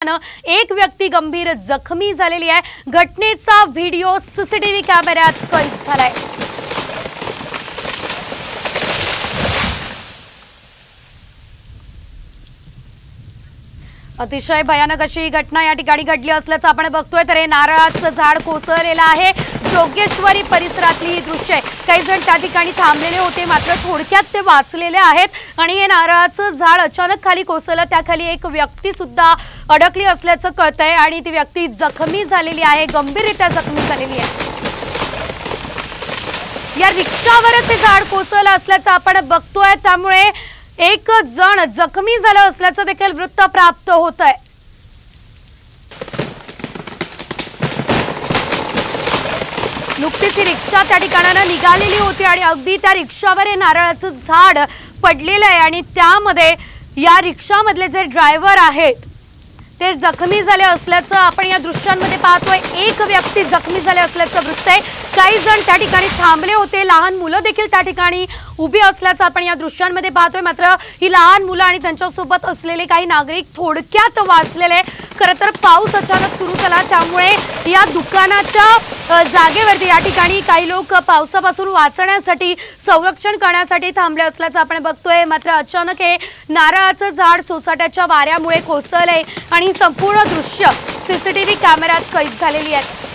एक व्यक्ती गंभीर जखमी झालेली आहे। घटनेचा व्हिडिओ सीसीटीव्ही कॅमेऱ्यात कैद झालाय। अतिशय भयानक अशी घटना या ठिकाणी घडली असल्याचं आपण बघतोय। तर हे नारळाचं झाड कोसळलेलं आहे। जोगेश्वरी परिसरातली ही दृश्य आहे। काही जण त्या ठिकाणी थांबलेले होते, मात्र थोडक्यात ते वाचलेले आहेत आणि हे नारळाचं झाड अचानक खाली कोसळलं। त्याखाली एक व्यक्ती सुद्धा अडकली असल्याचं कळतंय आणि ती व्यक्ती जखमी झालेली आहे, गंभीररित्या जखमी झालेली आहे। या रिक्षावरच हे झाड कोसळलं असल्याचं आपण बघतोय। त्यामुळे एक जण जखमी झाला असल्याचं देखील वृत्त प्राप्त होत आहे। नुकतीच ही रिक्षा त्या ठिकाणाला निघालेली होती आणि अगदी त्या रिक्षावर हे नारळाचं झाड पडलेलं आहे आणि त्यामध्ये या रिक्षामधले जे ड्रायव्हर आहेत ते जखमी झाले असल्याचं आपण या दृश्यांमध्ये पाहतोय। एक व्यक्ती जखमी झाले असल्याचं वृत्त आहे। काही जण त्या ठिकाणी थांबले होते, लहान मुलं देखील त्या ठिकाणी उभी असल्याचं आपण या दृश्यांमध्ये पाहतोय। मात्र ही लहान मुलं आणि त्यांच्यासोबत असलेले काही नागरिक थोडक्यात वाचलेले। खरं तर पाऊस अचानक सुरू झाला, त्यामुळे या दुकानाच्या जागेवरती या ठिकाणी काही लोक पावसापासून वाचण्यासाठी, संरक्षण करण्यासाठी थांबले असल्याचं आपण बघतोय। मात्र अचानक हे नारळाचं झाड सोसाट्याच्या वाऱ्यामुळे कोसळले आणि संपूर्ण दृश्य सीसीटीव्ही कॅमेऱ्यात कैद झालेली आहे।